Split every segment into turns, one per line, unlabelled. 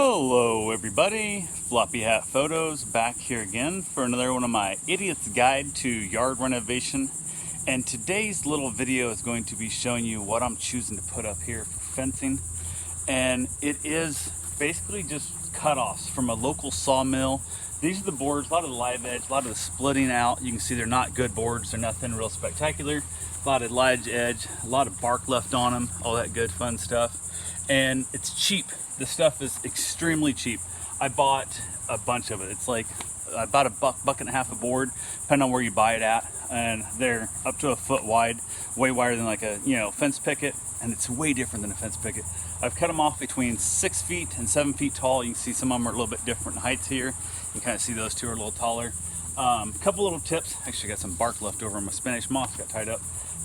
Hello everybody, Floppy Hat Photos back here again for another one of my Idiot's Guide to Yard Renovation. And today's little video is going to be showing you what I'm choosing to put up here for fencing. And it is basically just cutoffs from a local sawmill. These are the boards, a lot of the live edge, a lot of the splitting out. You can see they're not good boards, they're nothing real spectacular. A lot of live edge, a lot of bark left on them, all that good fun stuff. And it's cheap. This stuff is extremely cheap. I bought a bunch of it. It's like about a buck and a half a board, depending on where you buy it at. And they're up to a foot wide, way wider than like a fence picket, and it's way different than a fence picket. I've cut them off between 6 feet and 7 feet tall. You can see some of them are a little bit different in heights here. You can kind of see those two are a little taller. A couple little tips. Actually got some bark left over, my Spanish moss got tied up.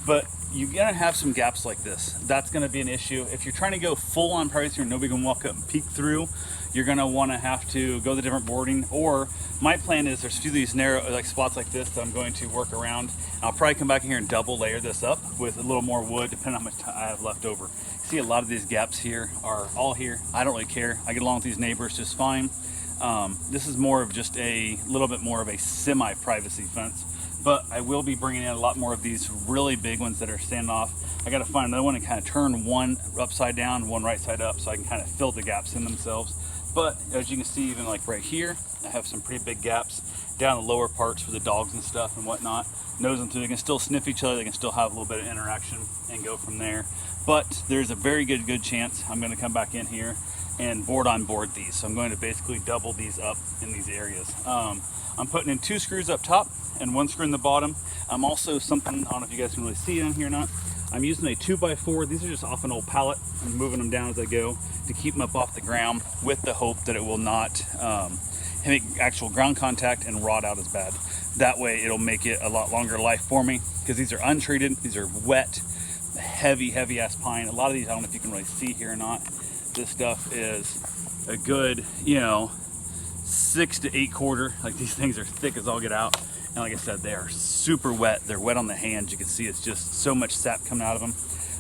But you're gonna have some gaps like this. That's gonna be an issue. If you're trying to go full on privacy and nobody can walk up and peek through, you're gonna wanna have to go the different boarding. Or my plan is there's a few of these narrow like spots like this that I'm going to work around. I'll probably come back in here and double layer this up with a little more wood depending on how much time I have left over. See, a lot of these gaps here are all here. I don't really care. I get along with these neighbors just fine. This is more of just a little bit more of a semi-privacy fence. But I will be bringing in a lot more of these really big ones that are standoff. I got to find another one and kind of turn one upside down, one right side up, so I can kind of fill the gaps in themselves. But as you can see, even like right here, I have some pretty big gaps down the lower parts for the dogs and stuff and whatnot. Nosing through, they can still sniff each other, they can still have a little bit of interaction and go from there. But there's a very good chance I'm going to come back in here and board on board these. So I'm going to basically double these up in these areas. I'm putting in 2 screws up top and 1 screw in the bottom. I'm also I don't know if you guys can really see it in here or not. I'm using a 2x4. These are just off an old pallet. I'm moving them down as I go to keep them up off the ground with the hope that it will not make actual ground contact and rot out as bad. That way it'll make it a lot longer life for me, because these are untreated, these are wet, heavy ass pine. A lot of these, I don't know if you can really see here or not. This stuff is a good, 6 to 8 quarter. Like, these things are thick as all get out. And like I said, they are super wet. They're wet on the hands. You can see it's just so much sap coming out of them.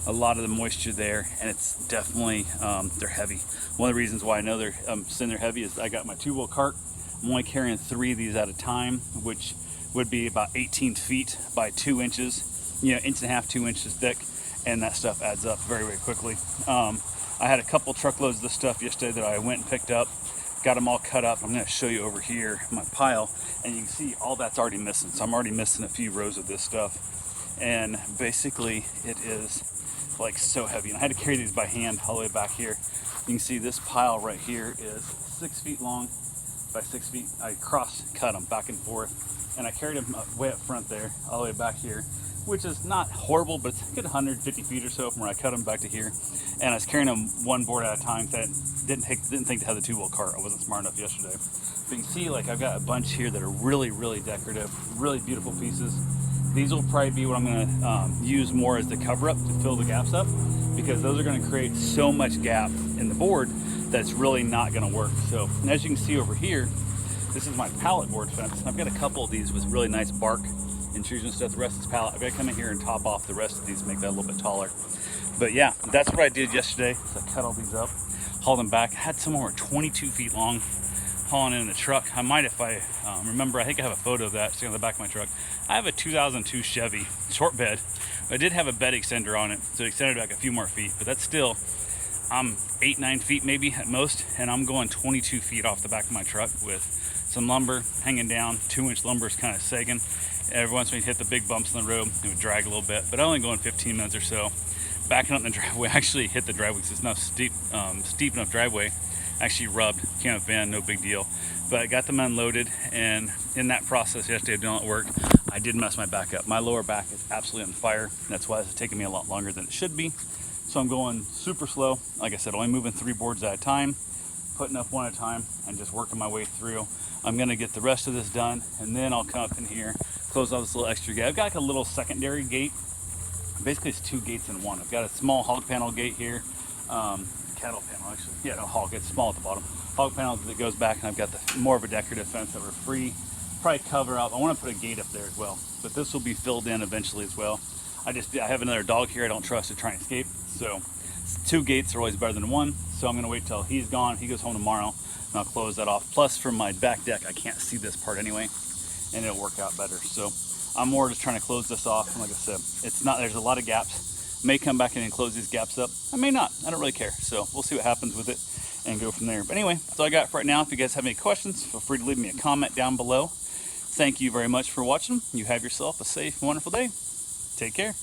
A lot of the moisture there, and it's definitely, they're heavy. One of the reasons why I know they're saying they're heavy is I got my 2-wheel cart. I'm only carrying 3 of these at a time, which would be about 18 feet by 2 inches, inch and a half, 2 inches thick. And that stuff adds up very quickly. I had a couple truckloads of this stuff yesterday that I went and picked up. Got them all cut up. I'm going to show you over here my pile, and you can see all that's already missing. So I'm already missing a few rows of this stuff, and basically it is like so heavy. And I had to carry these by hand all the way back here. You can see this pile right here is 6 feet long by 6 feet. I cross cut them back and forth, and I carried them way up front there, all the way back here, which is not horrible, but it's a good 150 feet or so from where I cut them back to here. And I was carrying them one board at a time, because I didn't think to have the 2-wheel cart. I wasn't smart enough yesterday. But you can see, like, I've got a bunch here that are really decorative, really beautiful pieces. These will probably be what I'm gonna use more as the cover up to fill the gaps up, because those are gonna create so much gap in the board that it's really not gonna work. So, and as you can see over here, this is my pallet board fence. I've got a couple of these with really nice bark intrusion stuff. The rest of this pallet, I've got to come in here and top off the rest of these, make that a little bit taller. But yeah, that's what I did yesterday. So I cut all these up, hauled them back. I had some more 22 feet long, hauling in the truck. I might, if I remember, I think I have a photo of that sitting on the back of my truck. I have a 2002 Chevy short bed. I did have a bed extender on it, so it extended back a few more feet, but that's still, I'm 8-9 feet maybe at most, and I'm going 22 feet off the back of my truck with some lumber hanging down. 2-inch lumber is kind of sagging. Every once in a while you hit the big bumps in the road, it would drag a little bit, but I only go in 15 minutes or so. Backing up in the driveway, actually hit the driveway because it's not steep enough driveway. Actually rubbed, came up in, no big deal. But I got them unloaded, and in that process yesterday doing all that work, I did mess my back up. My lower back is absolutely on fire. That's why it's taking me a lot longer than it should be. So I'm going super slow. Like I said, only moving 3 boards at a time, putting up one at a time, and just working my way through. I'm gonna get the rest of this done, and then I'll come up in here, close off this little extra gate. I've got like a little secondary gate. Basically it's 2 gates in one. I've got a small hog panel gate here, cattle panel actually. Yeah, no, hog, it's small at the bottom. Hog panel that goes back, and I've got the more of a decorative fence that we're free. Probably cover up. I want to put a gate up there as well, but this will be filled in eventually as well. I have another dog here I don't trust to try and escape, so 2 gates are always better than 1, so I'm gonna wait till he's gone. He goes home tomorrow, and I'll close that off. Plus, from my back deck, I can't see this part anyway, and it'll work out better. So I'm more just trying to close this off. And like I said, there's a lot of gaps. May come back in and close these gaps up. I may not. I don't really care. So we'll see what happens with it and go from there. But anyway, that's all I got for right now. If you guys have any questions, feel free to leave me a comment down below. Thank you very much for watching. You have yourself a safe, wonderful day. Take care.